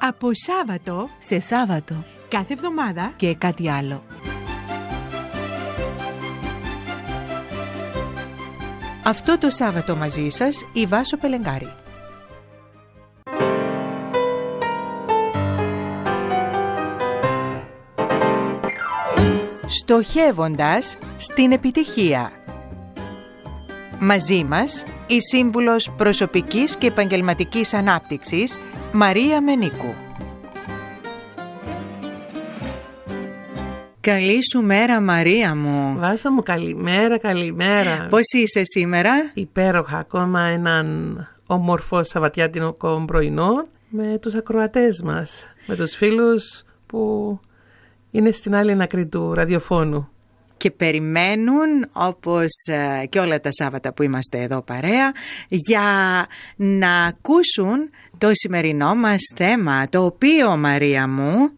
Από Σάββατο σε Σάββατο κάθε εβδομάδα και κάτι άλλο. Αυτό το Σάββατο μαζί σας η Βάσο Πελεγκάρη. Στοχεύοντας στην επιτυχία. Μαζί μας η σύμβουλος προσωπικής και επαγγελματικής ανάπτυξης Μαρία Μενίκου. Καλή σου μέρα, Μαρία μου. Βάσο μου, καλημέρα. Πώς είσαι σήμερα? Υπέροχα, ακόμα έναν όμορφο σαββατιάτικο πρωινό με τους ακροατές μας, με τους φίλους που είναι στην άλλη άκρη του ραδιοφώνου. Και περιμένουν, όπως και όλα τα Σάββατα που είμαστε εδώ παρέα, για να ακούσουν το σημερινό μας θέμα, το οποίο, Μαρία μου,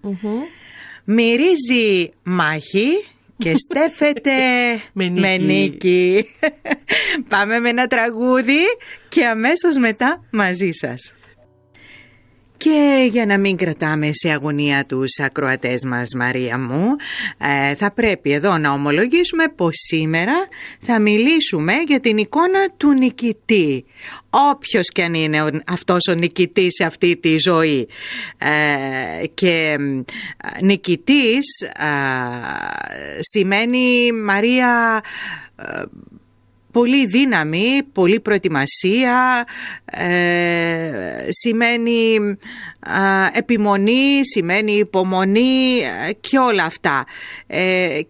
μυρίζει μάχη και στέφεται με νίκη. Πάμε με ένα τραγούδι και αμέσως μετά μαζί σας. Και για να μην κρατάμε σε αγωνία τους ακροατές μας, Μαρία μου, θα πρέπει εδώ να ομολογήσουμε πως σήμερα θα μιλήσουμε για την εικόνα του νικητή. Όποιος και αν είναι αυτός ο νικητής σε αυτή τη ζωή. Και νικητής σημαίνει, Μαρία, πολύ δύναμη, πολύ προετοιμασία, σημαίνει επιμονή, σημαίνει υπομονή και όλα αυτά.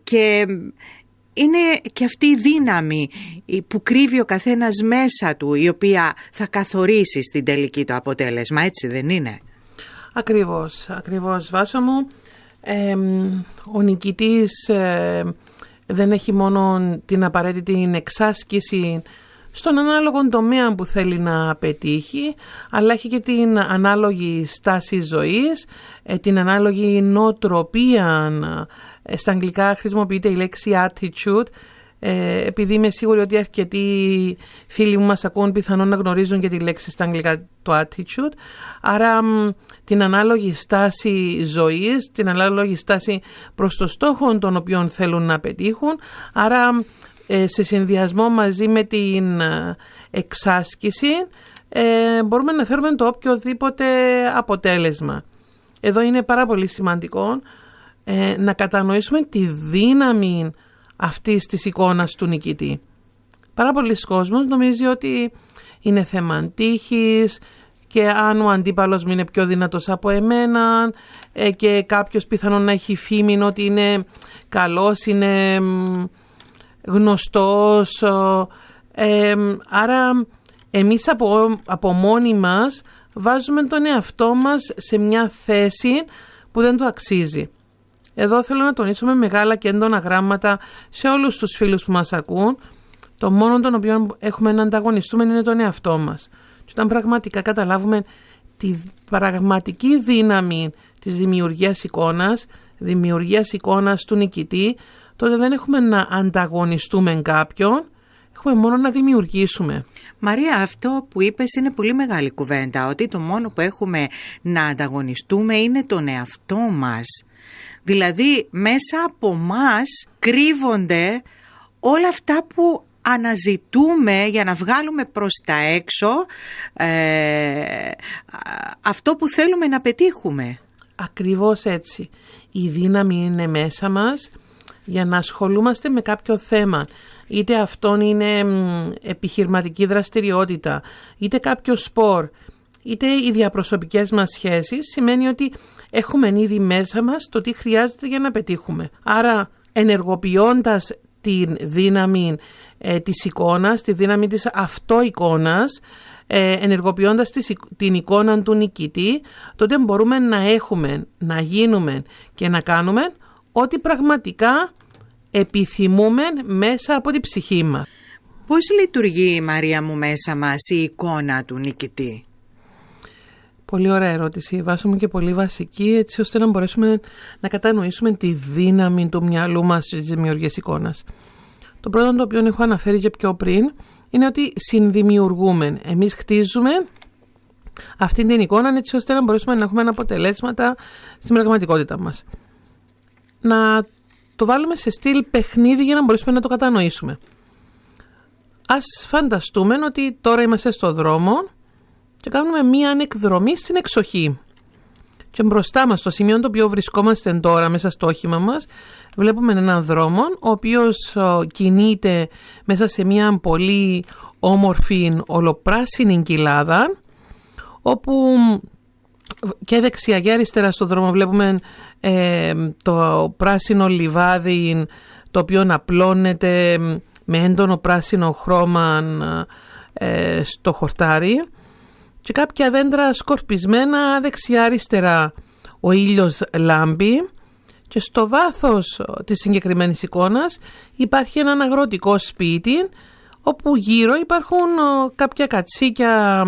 Και είναι και αυτή η δύναμη που κρύβει ο καθένας μέσα του, η οποία θα καθορίσει στην τελική το αποτέλεσμα, έτσι δεν είναι? Ακριβώς, Βάσο μου. Ο νικητής δεν έχει μόνο την απαραίτητη εξάσκηση στον ανάλογο τομέα που θέλει να πετύχει, αλλά έχει και την ανάλογη στάση ζωής, την ανάλογη νοοτροπία. Στα αγγλικά χρησιμοποιείται η λέξη attitude, επειδή είμαι σίγουρη ότι αρκετοί φίλοι μου μας ακούν πιθανόν να γνωρίζουν και τη λέξη στα αγγλικά το attitude. Άρα την ανάλογη στάση ζωής, την ανάλογη στάση προς το στόχο των οποίων θέλουν να πετύχουν. Άρα σε συνδυασμό μαζί με την εξάσκηση μπορούμε να φέρουμε το οποιοδήποτε αποτέλεσμα. Εδώ είναι πάρα πολύ σημαντικό να κατανοήσουμε τη δύναμη αυτής της εικόνας του νικητή. Πάρα πολλοί κόσμος νομίζει ότι είναι θέμα τύχης και αν ο αντίπαλος μου είναι πιο δυνατός από εμένα και κάποιος πιθανόν να έχει φήμη ότι είναι καλός, είναι γνωστός. Άρα εμείς από μόνοι μας βάζουμε τον εαυτό μας σε μια θέση που δεν το αξίζει. Εδώ θέλω να τονίσουμε μεγάλα και έντονα γράμματα σε όλους τους φίλους που μας ακούν. Το μόνο τον οποίο έχουμε να ανταγωνιστούμε είναι τον εαυτό μας. Και όταν πραγματικά καταλάβουμε τη πραγματική δύναμη της δημιουργίας εικόνας του νικητή, τότε δεν έχουμε να ανταγωνιστούμε κάποιον, έχουμε μόνο να δημιουργήσουμε. Μαρία, αυτό που είπες είναι πολύ μεγάλη κουβέντα, ότι το μόνο που έχουμε να ανταγωνιστούμε είναι τον εαυτό μας. Δηλαδή μέσα από μας κρύβονται όλα αυτά που αναζητούμε για να βγάλουμε προς τα έξω αυτό που θέλουμε να πετύχουμε. Ακριβώς έτσι. Η δύναμη είναι μέσα μας για να ασχολούμαστε με κάποιο θέμα. Είτε αυτόν είναι επιχειρηματική δραστηριότητα, είτε κάποιο σπορ, είτε οι διαπροσωπικές μας σχέσεις, σημαίνει ότι έχουμε ήδη μέσα μας το τι χρειάζεται για να πετύχουμε. Άρα ενεργοποιώντας τη δύναμη της εικόνας, τη δύναμη της αυτοεικόνας, ενεργοποιώντας την εικόνα του νικητή, τότε μπορούμε να έχουμε, να γίνουμε και να κάνουμε ό,τι πραγματικά επιθυμούμε μέσα από την ψυχή μας. Πώς λειτουργεί, Μαρία μου, μέσα μας η εικόνα του νικητή? Πολύ ωραία ερώτηση, Βάσο μου, και πολύ βασική, έτσι ώστε να μπορέσουμε να κατανοήσουμε τη δύναμη του μυαλού μας στις δημιουργίες εικόνας. Το πρώτο το οποίο έχω αναφέρει και πιο πριν είναι ότι συνδημιουργούμε. Εμείς χτίζουμε αυτή την εικόνα, έτσι ώστε να μπορέσουμε να έχουμε αποτελέσματα στην πραγματικότητα μας. Να το βάλουμε σε στυλ παιχνίδι για να μπορέσουμε να το κατανοήσουμε. Ας φανταστούμε ότι τώρα είμαστε στο δρόμο και κάνουμε μία ανεκδρομή στην εξοχή. Και μπροστά μας, στο σημείο το οποίο βρισκόμαστε τώρα μέσα στο όχημα μας, βλέπουμε έναν δρόμο, ο οποίος κινείται μέσα σε μία πολύ όμορφη ολοπράσινη κοιλάδα, όπου και δεξιά και αριστερά στο δρόμο βλέπουμε το πράσινο λιβάδι, το οποίο απλώνεται με έντονο πράσινο χρώμα στο χορτάρι, και κάποια δέντρα σκορπισμένα δεξιά-αριστερά. Ο ήλιος λάμπει και στο βάθος της συγκεκριμένης εικόνας υπάρχει ένα αγροτικό σπίτι, όπου γύρω υπάρχουν κάποια κατσίκια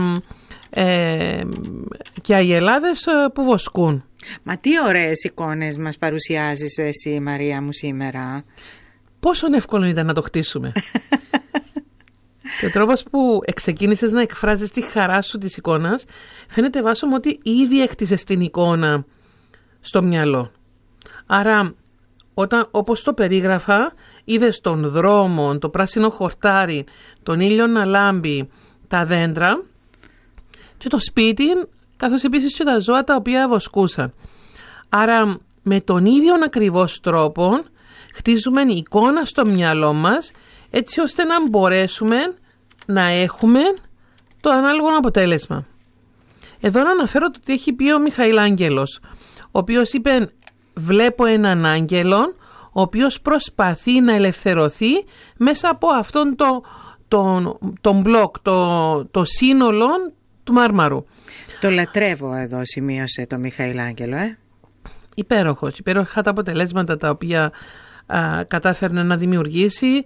και αγελάδες που βοσκούν. Μα τι ωραίες εικόνες μας παρουσιάζεις εσύ, Μαρία μου, σήμερα. Πόσο εύκολο ήταν να το χτίσουμε. Και ο τρόπος που ξεκίνησες να εκφράζεις τη χαρά σου της εικόνας, φαίνεται, Βάσο μου, ότι ήδη έκτισες την εικόνα στο μυαλό. Άρα, όπως το περίγραφα, είδες τον δρόμο, το πράσινο χορτάρι, τον ήλιο να λάμπει, τα δέντρα και το σπίτι, καθώς επίσης και τα ζώα τα οποία βοσκούσαν. Άρα, με τον ίδιο ακριβώς τρόπο, χτίζουμε εικόνα στο μυαλό μας, έτσι ώστε να μπορέσουμε να έχουμε το ανάλογο αποτέλεσμα. Εδώ να αναφέρω το τι έχει πει ο Μιχαήλ Άγγελος, ο οποίος είπε: βλέπω έναν άγγελο, ο οποίος προσπαθεί να ελευθερωθεί μέσα από αυτόν τον μπλοκ, το σύνολο του μάρμαρου. Το λατρεύω εδώ, σημείωσε το Μιχαήλ Άγγελο. Υπέροχα τα αποτελέσματα τα οποία κατάφερνε να δημιουργήσει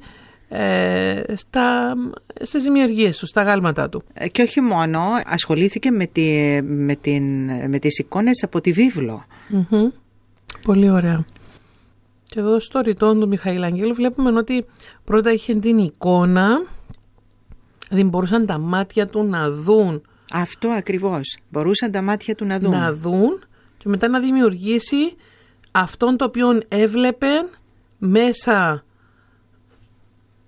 στις δημιουργίες του, στα γάλματά του. Και όχι μόνο, ασχολήθηκε με τις εικόνες από τη βίβλο. Πολύ ωραία. Και εδώ στο ρητό του Μιχαήλ Αγγέλου βλέπουμε ότι πρώτα είχε την εικόνα, δηλαδή μπορούσαν τα μάτια του να δουν. Αυτό ακριβώς, μπορούσαν τα μάτια του να δουν. Να δουν και μετά να δημιουργήσει αυτόν το οποίο έβλεπε μέσα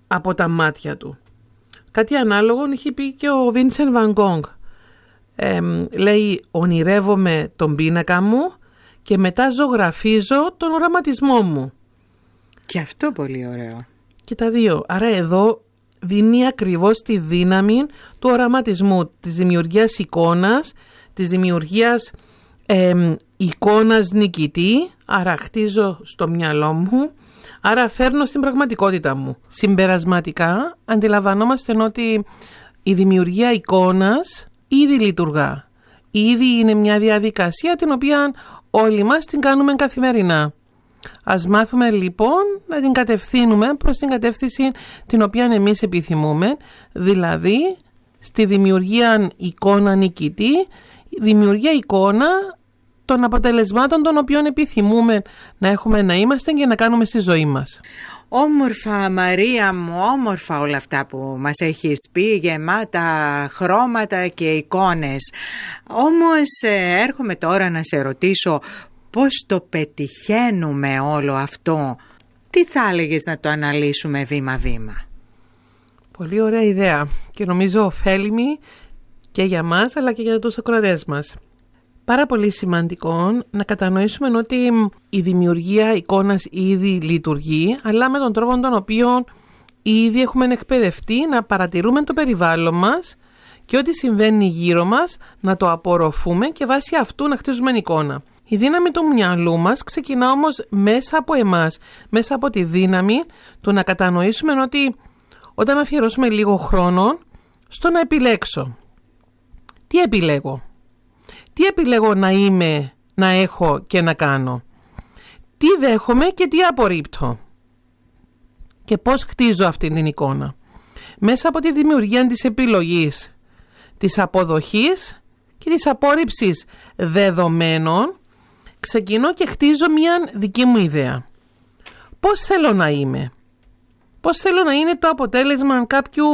από τα μάτια του. Κάτι ανάλογο είχε πει και ο Βίνσεντ Βαν Γκόγκ. Λέει: ονειρεύομαι τον πίνακα μου και μετά ζωγραφίζω τον οραματισμό μου. Και αυτό πολύ ωραίο. Και τα δύο. Άρα εδώ δίνει ακριβώς τη δύναμη του οραματισμού, της δημιουργίας εικόνας, της δημιουργίας εικόνας νικητή. Άρα χτίζω στο μυαλό μου, άρα φέρνω στην πραγματικότητα μου. Συμπερασματικά αντιλαμβανόμαστε ότι η δημιουργία εικόνας ήδη λειτουργά. Ήδη είναι μια διαδικασία την οποία όλοι μας την κάνουμε καθημερινά. Ας μάθουμε λοιπόν να την κατευθύνουμε προς την κατεύθυνση την οποία εμείς επιθυμούμε, δηλαδή στη δημιουργία εικόνα νικητή, δημιουργία εικόνα των αποτελεσμάτων των οποίων επιθυμούμε να έχουμε, να είμαστε και να κάνουμε στη ζωή μας. Όμορφα, Μαρία μου, όμορφα όλα αυτά που μας έχεις πει, γεμάτα χρώματα και εικόνες. Όμως έρχομαι τώρα να σε ρωτήσω πώς το πετυχαίνουμε όλο αυτό. Τι θα έλεγες να το αναλύσουμε βήμα-βήμα? Πολύ ωραία ιδέα και νομίζω ωφέλιμη και για μας αλλά και για τους ακροατές μας. Πάρα πολύ σημαντικό να κατανοήσουμε ότι η δημιουργία εικόνας ήδη λειτουργεί, αλλά με τον τρόπο τον οποίο ήδη έχουμε εκπαιδευτεί να παρατηρούμε το περιβάλλον μας και ό,τι συμβαίνει γύρω μας να το απορροφούμε και βάσει αυτού να χτίζουμε εικόνα. Η δύναμη του μυαλού μας ξεκινά όμως μέσα από εμάς, μέσα από τη δύναμη του να κατανοήσουμε ότι όταν αφιερώσουμε λίγο χρόνο στο να επιλέξω. Τι επιλέγω? Τι επιλέγω να είμαι, να έχω και να κάνω? Τι δέχομαι και τι απορρίπτω? Και πώς χτίζω αυτή την εικόνα? Μέσα από τη δημιουργία της επιλογής, της αποδοχής και της απόρριψης δεδομένων, ξεκινώ και χτίζω μια δική μου ιδέα. Πώς θέλω να είμαι? Πώς θέλω να είναι το αποτέλεσμα κάποιου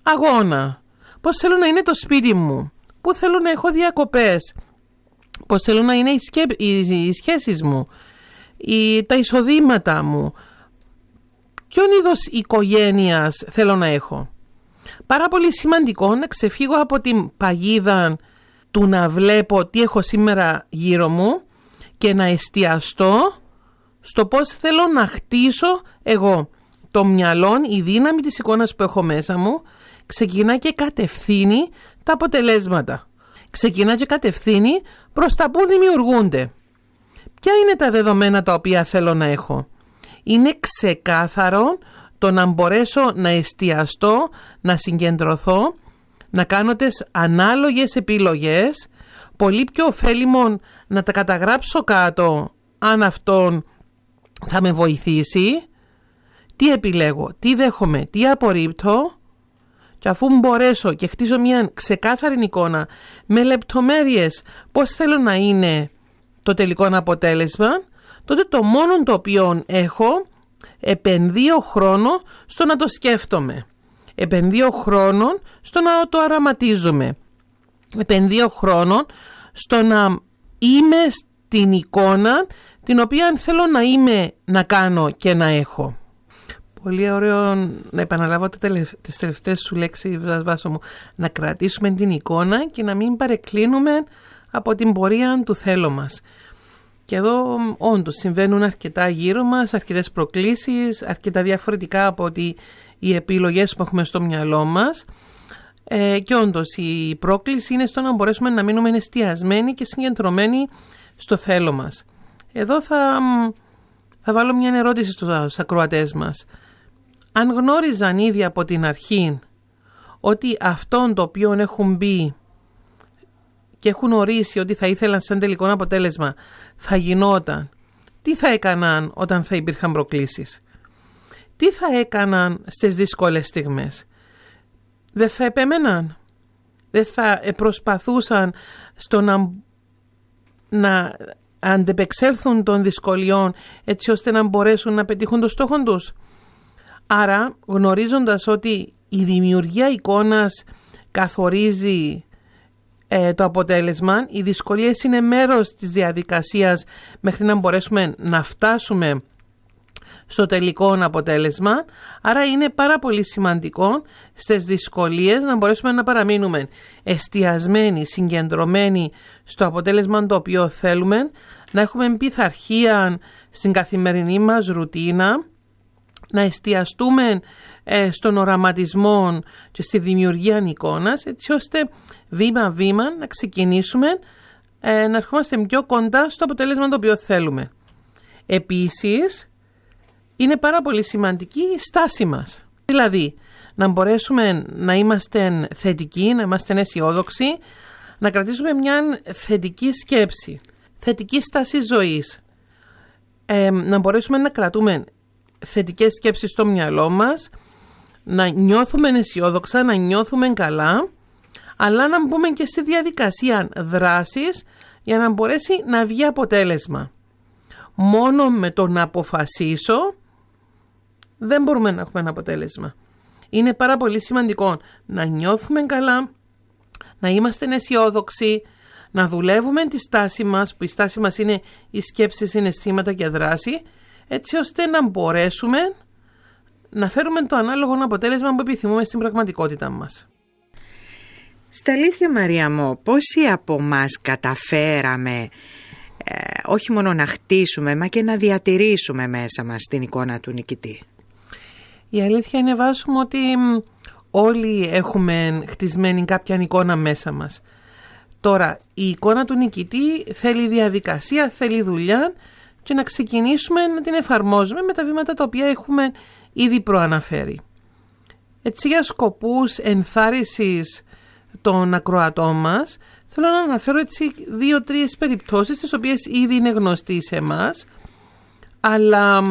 αγώνα? Πώς θέλω να είναι το σπίτι μου? πού θέλω να έχω διακοπές, πώς θέλω να είναι οι σχέσεις μου, τα εισοδήματα μου, ποιον είδος οικογένειας θέλω να έχω. Πάρα πολύ σημαντικό να ξεφύγω από την παγίδα του να βλέπω τι έχω σήμερα γύρω μου και να εστιαστώ στο πώς θέλω να χτίσω εγώ το μυαλό, η δύναμη της εικόνας που έχω μέσα μου. Ξεκινά και κατευθύνει τα αποτελέσματα. Ξεκινά και κατευθύνει προς τα που δημιουργούνται. Ποια είναι τα δεδομένα τα οποία θέλω να έχω? Είναι ξεκάθαρο το να μπορέσω να εστιαστώ, να συγκεντρωθώ, να κάνω τις ανάλογες επιλογές, πολύ πιο ωφέλιμο να τα καταγράψω κάτω αν αυτόν θα με βοηθήσει, τι επιλέγω, τι δέχομαι, τι απορρίπτω, και αφού μπορέσω και χτίσω μια ξεκάθαρη εικόνα με λεπτομέρειες πώς θέλω να είναι το τελικό αποτέλεσμα, τότε το μόνο το οποίο έχω, επενδύω χρόνο στο να το σκέφτομαι. Επενδύω χρόνο στο να το αραματίζομαι. Επενδύω χρόνο στο να είμαι στην εικόνα την οποία θέλω να είμαι, να κάνω και να έχω. Πολύ ωραίο να επαναλάβω τις τελευταίες σου λέξεις, Βάσο μου. Να κρατήσουμε την εικόνα και να μην παρεκκλίνουμε από την πορεία του θέλω μας. Και εδώ όντως συμβαίνουν αρκετά γύρω μας, αρκετές προκλήσεις, αρκετά διαφορετικά από ότι οι επιλογές που έχουμε στο μυαλό μας. Και όντως η πρόκληση είναι στο να μπορέσουμε να μείνουμε εστιασμένοι και συγκεντρωμένοι στο θέλω μας. Εδώ θα βάλω μια ερώτηση στους ακροατές μας. Αν γνώριζαν ήδη από την αρχή ότι αυτόν το οποίο έχουν μπει και έχουν ορίσει ότι θα ήθελαν σαν τελικό αποτέλεσμα θα γινόταν, τι θα έκαναν όταν θα υπήρχαν προκλήσεις? Τι θα έκαναν στις δύσκολες στιγμές? Δεν θα επέμεναν? Δεν θα προσπαθούσαν στο να αντεπεξέλθουν των δυσκολιών έτσι ώστε να μπορέσουν να πετύχουν το στόχο τους? Άρα, γνωρίζοντας ότι η δημιουργία εικόνας καθορίζει το αποτέλεσμα, οι δυσκολίες είναι μέρος της διαδικασίας μέχρι να μπορέσουμε να φτάσουμε στο τελικό αποτέλεσμα. Άρα είναι πάρα πολύ σημαντικό στις δυσκολίες να μπορέσουμε να παραμείνουμε εστιασμένοι, συγκεντρωμένοι στο αποτέλεσμα το οποίο θέλουμε, να έχουμε πειθαρχία στην καθημερινή μας ρουτίνα, να εστιαστούμε στον οραματισμό και στη δημιουργία εικόνας, έτσι ώστε βήμα-βήμα να ξεκινήσουμε να ερχόμαστε πιο κοντά στο αποτέλεσμα το οποίο θέλουμε. Επίσης, είναι πάρα πολύ σημαντική η στάση μας. Δηλαδή, να μπορέσουμε να είμαστε θετικοί, να είμαστε αισιόδοξοι, να κρατήσουμε μια θετική σκέψη, θετική στάση ζωής, να μπορέσουμε να κρατούμε θετικές σκέψεις στο μυαλό μας, να νιώθουμε αισιόδοξα, να νιώθουμε καλά, αλλά να μπούμε και στη διαδικασία δράσης για να μπορέσει να βγει αποτέλεσμα. Μόνο με το να αποφασίσω δεν μπορούμε να έχουμε ένα αποτέλεσμα. Είναι πάρα πολύ σημαντικό να νιώθουμε καλά, να είμαστε αισιόδοξοι, να δουλεύουμε τη στάση μας, που η στάση μας είναι οι σκέψεις, συναισθήματα και δράση, έτσι ώστε να μπορέσουμε να φέρουμε το ανάλογο αποτέλεσμα που επιθυμούμε στην πραγματικότητα μας. Στα αλήθεια, Μαρία μου, πόσοι από μας καταφέραμε όχι μόνο να χτίσουμε, μα και να διατηρήσουμε μέσα μας την εικόνα του νικητή? Η αλήθεια είναι, Βάσουμε, ότι όλοι έχουμε χτισμένη κάποια εικόνα μέσα μας. Τώρα, η εικόνα του νικητή θέλει διαδικασία, θέλει δουλειά και να ξεκινήσουμε να την εφαρμόζουμε με τα βήματα τα οποία έχουμε ήδη προαναφέρει. Έτσι, για σκοπούς ενθάρρυνσης των ακροατών μας, θέλω να αναφέρω έτσι 2-3 περιπτώσεις τις οποίες ήδη είναι γνωστοί σε εμάς, αλλά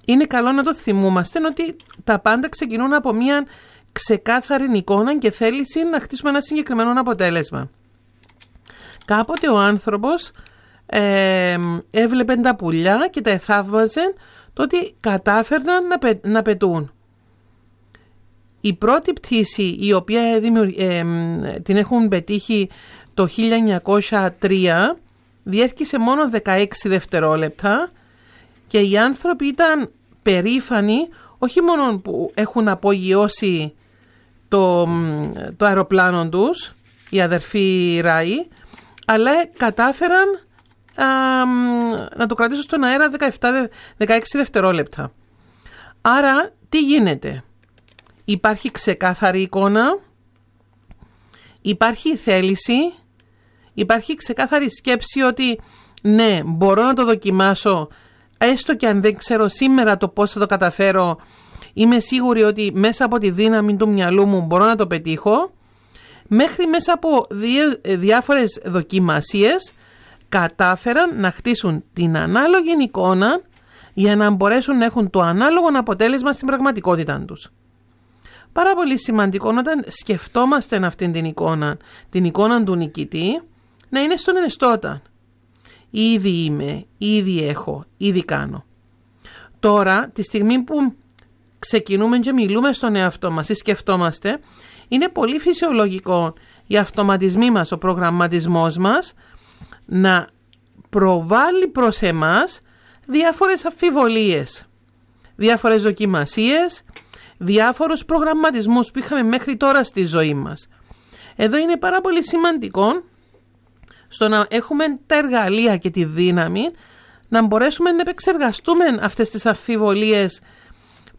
είναι καλό να το θυμούμαστε ότι τα πάντα ξεκινούν από μια ξεκάθαρη εικόνα και θέληση να χτίσουμε ένα συγκεκριμένο αποτέλεσμα. Κάποτε ο άνθρωπος έβλεπε τα πουλιά και τα εθαύμαζε το ότι κατάφερναν να πετούν. Η πρώτη πτήση, η οποία την έχουν πετύχει το 1903, διέρχησε μόνο 16 δευτερόλεπτα και οι άνθρωποι ήταν περήφανοι, όχι μόνο που έχουν απογειώσει το αεροπλάνο τους, οι αδερφοί Ράι, αλλά κατάφεραν να το κρατήσουν στον αέρα 16 δευτερόλεπτα. Άρα, τι γίνεται? Υπάρχει ξεκάθαρη εικόνα, υπάρχει θέληση, υπάρχει ξεκάθαρη σκέψη ότι ναι, μπορώ να το δοκιμάσω, έστω και αν δεν ξέρω σήμερα το πώς θα το καταφέρω, είμαι σίγουρη ότι μέσα από τη δύναμη του μυαλού μου μπορώ να το πετύχω, μέχρι μέσα από διάφορες δοκιμασίες κατάφεραν να χτίσουν την ανάλογη εικόνα για να μπορέσουν να έχουν το ανάλογο αποτέλεσμα στην πραγματικότητα τους. Πάρα πολύ σημαντικό όταν σκεφτόμαστε αυτήν την εικόνα του νικητή, να είναι στον ενεστώτα. Ήδη είμαι, ήδη έχω, ήδη κάνω. Τώρα, τη στιγμή που ξεκινούμε και μιλούμε στον εαυτό μας ή σκεφτόμαστε, είναι πολύ φυσιολογικό οι αυτοματισμοί μας, ο προγραμματισμός μας, να προβάλλει προς εμάς διάφορες αμφιβολίες, διάφορες δοκιμασίες, διάφορους προγραμματισμούς που είχαμε μέχρι τώρα στη ζωή μας. Εδώ είναι πάρα πολύ σημαντικό στο να έχουμε τα εργαλεία και τη δύναμη να μπορέσουμε να επεξεργαστούμε αυτές τις αμφιβολίες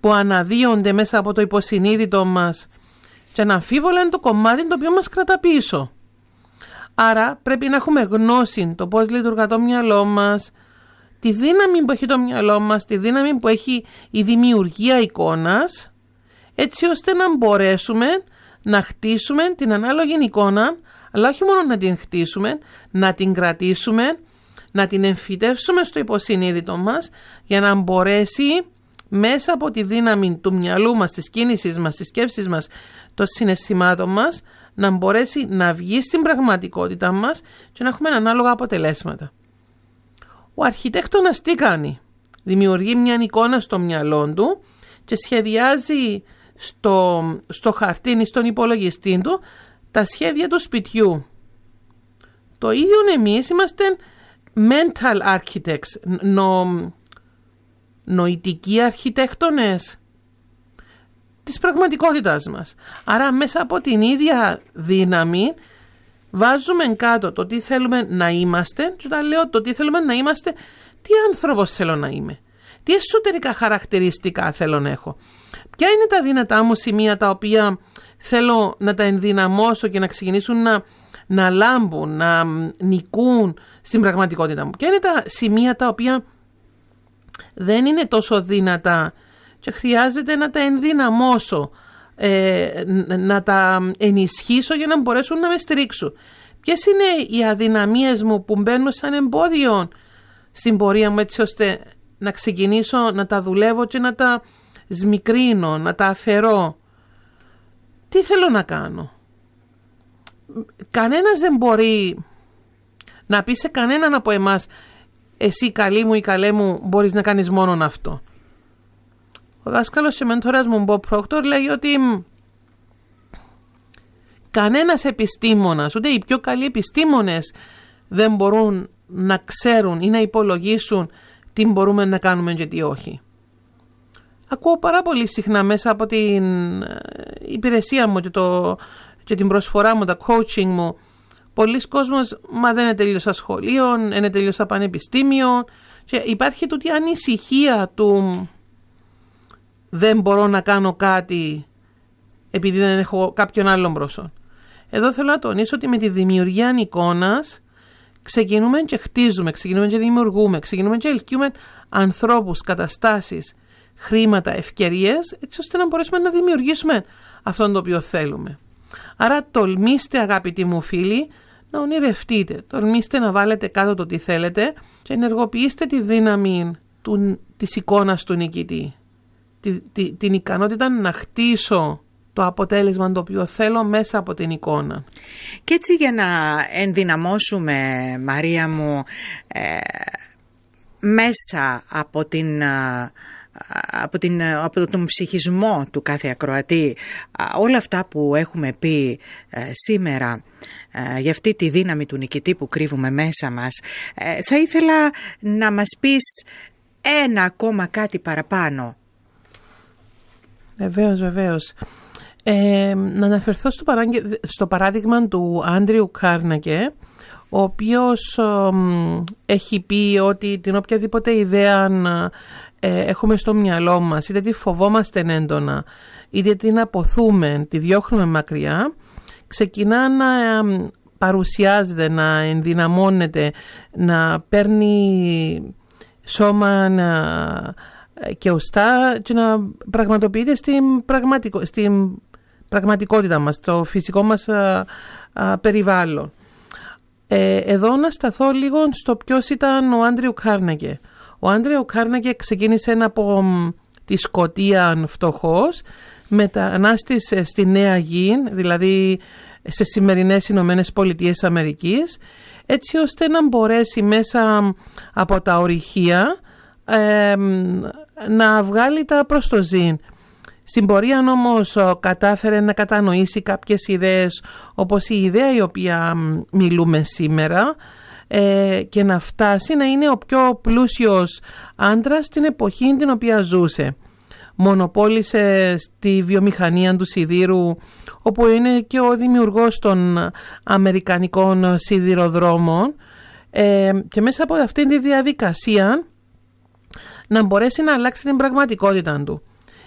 που αναδύονται μέσα από το υποσυνείδητο μας και να αμφίβολα είναι το κομμάτι το οποίο μας κρατά πίσω. Άρα πρέπει να έχουμε γνώση το πώς λειτουργά το μυαλό μας, τη δύναμη που έχει το μυαλό μας, τη δύναμη που έχει η δημιουργία εικόνας, έτσι ώστε να μπορέσουμε να χτίσουμε την ανάλογη εικόνα, αλλά όχι μόνο να την χτίσουμε, να την κρατήσουμε, να την εμφυτεύσουμε στο υποσυνείδητο μας, για να μπορέσει μέσα από τη δύναμη του μυαλού μας, της κίνησης μας, της σκέψης μας, των συναισθημάτων μας, να μπορέσει να βγει στην πραγματικότητα μας και να έχουμε ανάλογα αποτελέσματα. Ο αρχιτέκτονας τι κάνει? Δημιουργεί μια εικόνα στο μυαλό του και σχεδιάζει στο χαρτί ή στον υπολογιστή του τα σχέδια του σπιτιού. Το ίδιο εμείς είμαστε mental architects, νοητικοί αρχιτέκτονες της πραγματικότητας μας. Άρα μέσα από την ίδια δύναμη βάζουμε κάτω το τι θέλουμε να είμαστε, και όταν λέω το τι θέλουμε να είμαστε, τι άνθρωπος θέλω να είμαι, τι εσωτερικά χαρακτηριστικά θέλω να έχω, ποια είναι τα δυνατά μου σημεία τα οποία θέλω να τα ενδυναμώσω και να ξεκινήσουν να λάμπουν, να νικούν στην πραγματικότητα μου, ποια είναι τα σημεία τα οποία δεν είναι τόσο δυνατά και χρειάζεται να τα ενδυναμώσω, να τα ενισχύσω για να μπορέσουν να με στηρίξουν. Ποιες είναι οι αδυναμίες μου που μπαίνουν σαν εμπόδιο στην πορεία μου, έτσι ώστε να ξεκινήσω να τα δουλεύω και να τα σμικρύνω, να τα αφαιρώ. Τι θέλω να κάνω? Κανένας δεν μπορεί να πει σε κανέναν από εμάς, εσύ καλή μου ή καλέ μου μπορείς να κάνεις μόνον αυτό. Ο δάσκαλος και μέντορας μου, Bob Proctor, λέει ότι κανένας επιστήμονας, ούτε οι πιο καλοί επιστήμονες δεν μπορούν να ξέρουν ή να υπολογίσουν τι μπορούμε να κάνουμε και τι όχι. Ακούω πάρα πολύ συχνά μέσα από την υπηρεσία μου και την προσφορά μου, τα coaching μου, πολλοί κόσμος, μα δεν τελείωσα σχολείο, δεν τελείωσα πανεπιστήμιο, και υπάρχει τούτη ανησυχία του δεν μπορώ να κάνω κάτι επειδή δεν έχω κάποιον άλλον πρόσωπο. Εδώ θέλω να τονίσω ότι με τη δημιουργία εικόνας ξεκινούμε και χτίζουμε, ξεκινούμε και δημιουργούμε, ξεκινούμε και ελκύουμε ανθρώπους, καταστάσεις, χρήματα, ευκαιρίες, έτσι ώστε να μπορέσουμε να δημιουργήσουμε αυτό το οποίο θέλουμε. Άρα τολμήστε, αγαπητοί μου φίλοι, να ονειρευτείτε, τολμήστε να βάλετε κάτω το τι θέλετε και ενεργοποιήστε τη δύναμη της εικόνας του νικητή. Την ικανότητα να χτίσω το αποτέλεσμα το οποίο θέλω μέσα από την εικόνα. Και έτσι, για να ενδυναμώσουμε, Μαρία μου, μέσα από την από τον ψυχισμό του κάθε ακροατή όλα αυτά που έχουμε πει σήμερα για αυτή τη δύναμη του νικητή που κρύβουμε μέσα μας, θα ήθελα να μας πεις ένα ακόμα κάτι παραπάνω. Βεβαίως. Να αναφερθώ στο παράδειγμα του Άντριου Κάρνεγκε, ο οποίος έχει πει ότι την οποιαδήποτε ιδέα έχουμε στο μυαλό μας, είτε τη φοβόμαστε έντονα, είτε την αποθούμε, τη διώχνουμε μακριά, ξεκινά να παρουσιάζεται, να ενδυναμώνεται, να παίρνει σώμα και οστά και να πραγματοποιείται στην πραγματικότητα μας, το φυσικό μας περιβάλλον. Εδώ να σταθώ λίγο στο ποιος ήταν ο Άντριου Κάρνεγκε. Ο Άντριου Κάρνεγκε ξεκίνησε από τη Σκωτία φτωχός, μετανάστης στη Νέα Γη, δηλαδή στις σημερινές Ηνωμένες Πολιτείες Αμερικής, έτσι ώστε να μπορέσει μέσα από τα ορυχεία να βγάλει τα προς το ζήν. Στην πορεία όμως κατάφερε να κατανοήσει κάποιες ιδέες, όπως η ιδέα η οποία μιλούμε σήμερα, και να φτάσει να είναι ο πιο πλούσιος άντρας στην εποχή την οποία ζούσε. Μονοπόλησε στη βιομηχανία του σιδήρου, όπου είναι και ο δημιουργός των αμερικανικών σιδηροδρόμων, και μέσα από αυτήν τη διαδικασία να μπορέσει να αλλάξει την πραγματικότητα του.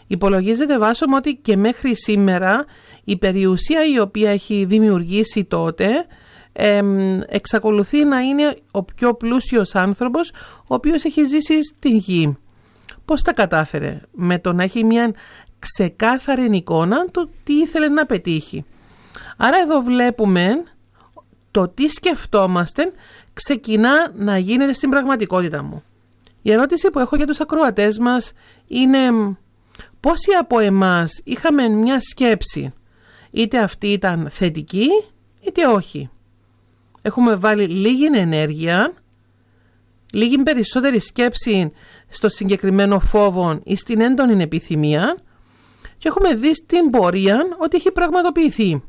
Υπολογίζεται βάσο μου ότι και μέχρι σήμερα η περιουσία η οποία έχει δημιουργήσει τότε εξακολουθεί να είναι ο πιο πλούσιος άνθρωπος ο οποίος έχει ζήσει στη γη. Πώς τα κατάφερε? Με το να έχει μια ξεκάθαρη εικόνα του τι ήθελε να πετύχει. Άρα εδώ βλέπουμε το τι σκεφτόμαστε ξεκινά να γίνεται στην πραγματικότητα μου. Η ερώτηση που έχω για τους ακροατές μας είναι πόσοι από εμάς είχαμε μια σκέψη, είτε αυτή ήταν θετική είτε όχι. Έχουμε βάλει λίγη ενέργεια, λίγη περισσότερη σκέψη στο συγκεκριμένο φόβο ή στην έντονη επιθυμία και έχουμε δει στην πορεία ότι έχει πραγματοποιηθεί.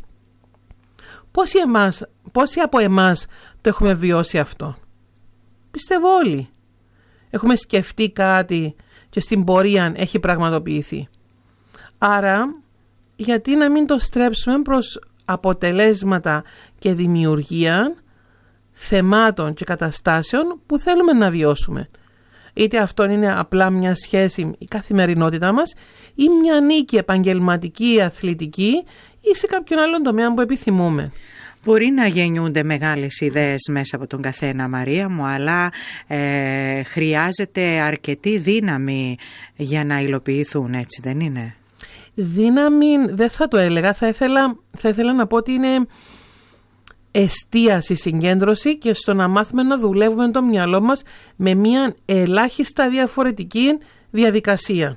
Πόσοι από εμάς το έχουμε βιώσει αυτό? Πιστεύω όλοι. Έχουμε σκεφτεί κάτι και στην πορεία έχει πραγματοποιηθεί. Άρα, γιατί να μην το στρέψουμε προς αποτελέσματα και δημιουργία θεμάτων και καταστάσεων που θέλουμε να βιώσουμε. Είτε αυτό είναι απλά μια σχέση, η καθημερινότητα μας, ή μια νίκη επαγγελματική, αθλητική ή σε κάποιον άλλον τομέα που επιθυμούμε. Μπορεί να γεννιούνται μεγάλες ιδέες μέσα από τον καθένα, Μαρία μου, αλλά χρειάζεται αρκετή δύναμη για να υλοποιηθούν, έτσι δεν είναι? Δύναμη δεν θα το έλεγα, θα ήθελα να πω ότι είναι εστίαση, συγκέντρωση και στο να μάθουμε να δουλεύουμε το μυαλό μας με μια ελάχιστα διαφορετική διαδικασία.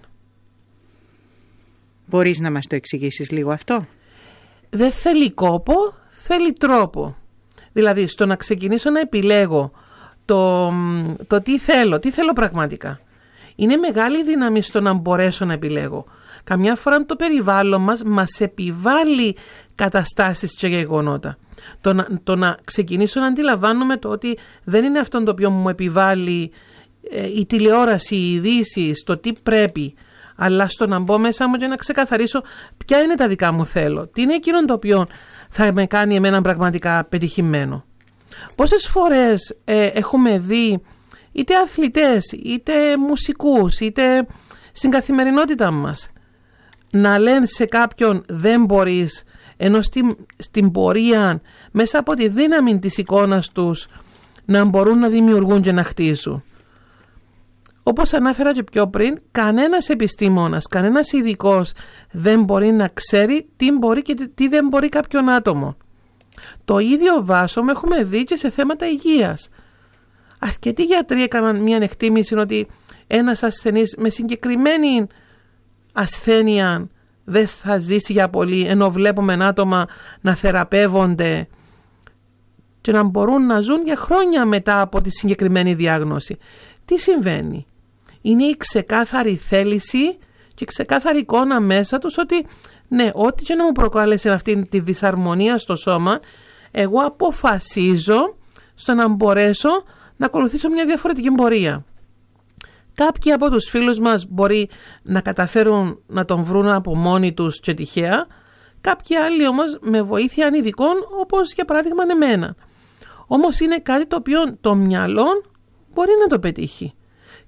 Μπορείς να μας το εξηγήσεις λίγο αυτό? Δεν θέλει κόπο, θέλει τρόπο. Δηλαδή στο να ξεκινήσω να επιλέγω το τι θέλω πραγματικά. Είναι μεγάλη δύναμη στο να μπορέσω να επιλέγω. Καμιά φορά το περιβάλλον μας επιβάλλει καταστάσεις και γεγονότα. Το να ξεκινήσω να αντιλαμβάνομαι το ότι δεν είναι αυτό το οποίο μου επιβάλλει η τηλεόραση, οι ειδήσεις, το τι πρέπει, αλλά στο να μπω μέσα μου και να ξεκαθαρίσω ποια είναι τα δικά μου θέλω. Τι είναι εκείνο το οποίο θα με κάνει εμένα πραγματικά πετυχημένο. Πόσες φορές έχουμε δει είτε αθλητές, είτε μουσικούς, είτε στην καθημερινότητα μας να λένε σε κάποιον δεν μπορείς, ενώ στην πορεία μέσα από τη δύναμη της εικόνας τους να μπορούν να δημιουργούν και να χτίσουν. Όπως ανάφερα και πιο πριν, κανένας επιστήμονας, κανένας ειδικός δεν μπορεί να ξέρει τι μπορεί και τι δεν μπορεί κάποιον άτομο. Το ίδιο βάσο έχουμε δει και σε θέματα υγείας. Αρκετοί γιατροί έκαναν μια εκτίμηση ότι ένας ασθενής με συγκεκριμένη ασθένεια δεν θα ζήσει για πολύ, ενώ βλέπουμε άτομα να θεραπεύονται και να μπορούν να ζουν για χρόνια μετά από τη συγκεκριμένη διάγνωση. Τι συμβαίνει? είναι η ξεκάθαρη θέληση και η ξεκάθαρη εικόνα μέσα τους ότι ναι, ό,τι και να μου προκάλεσε αυτή τη δυσαρμονία στο σώμα, εγώ αποφασίζω στο να μπορέσω να ακολουθήσω μια διαφορετική πορεία. Κάποιοι από τους φίλους μας μπορεί να καταφέρουν να τον βρουν από μόνοι τους και τυχαία, κάποιοι άλλοι όμως με βοήθεια ειδικών, όπως για παράδειγμα εμένα. Όμως είναι κάτι το οποίο το μυαλό μπορεί να το πετύχει.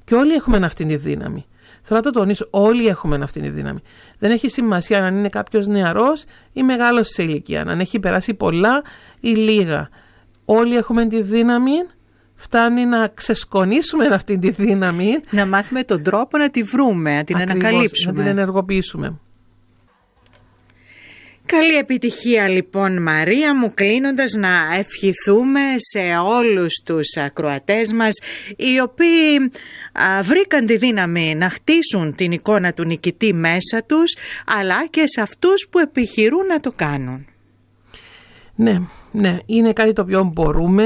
Και όλοι έχουμε αυτή τη δύναμη. Θέλω να το τονίσω, όλοι έχουμε αυτή τη δύναμη. Δεν έχει σημασία αν είναι κάποιος νεαρός ή μεγάλος σε ηλικία, αν έχει περάσει πολλά ή λίγα. Όλοι έχουμε τη δύναμη, φτάνει να ξεσκονίσουμε αυτή τη δύναμη. Να μάθουμε τον τρόπο να τη βρούμε, να την ανακαλύψουμε. Να την ενεργοποιήσουμε. Καλή επιτυχία λοιπόν Μαρία μου, κλείνοντας να ευχηθούμε σε όλους τους ακροατές μας οι οποίοι βρήκαν τη δύναμη να χτίσουν την εικόνα του νικητή μέσα τους, αλλά και σε αυτούς που επιχειρούν να το κάνουν. Ναι, είναι κάτι το οποίο μπορούμε,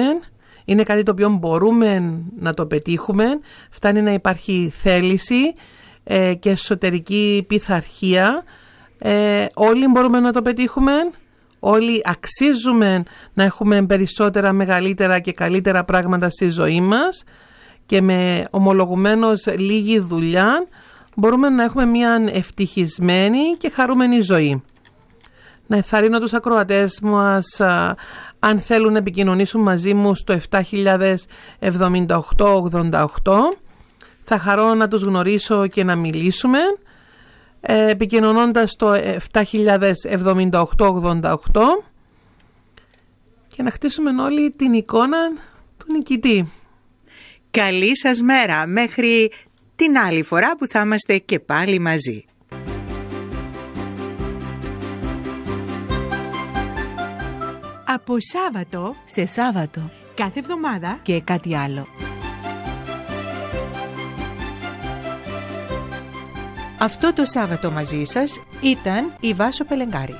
είναι κάτι το οποίο μπορούμε να το πετύχουμε, φτάνει να υπάρχει θέληση και εσωτερική πειθαρχία. Όλοι μπορούμε να το πετύχουμε, όλοι αξίζουμε να έχουμε περισσότερα, μεγαλύτερα και καλύτερα πράγματα στη ζωή μας και με ομολογουμένως λίγη δουλειά μπορούμε να έχουμε μια ευτυχισμένη και χαρούμενη ζωή. Να ενθαρρύνω τους ακροατές μας, αν θέλουν να επικοινωνήσουν μαζί μου στο 707888, θα χαρώ να τους γνωρίσω και να μιλήσουμε. Επικοινωνώντας το 707888 και να χτίσουμε όλη την εικόνα του νικητή. Καλή σας μέρα μέχρι την άλλη φορά που θα είμαστε και πάλι μαζί. Από Σάββατο σε Σάββατο κάθε εβδομάδα και κάτι άλλο. Αυτό το Σάββατο μαζί σας ήταν η Βάσο Πελεγκάρη.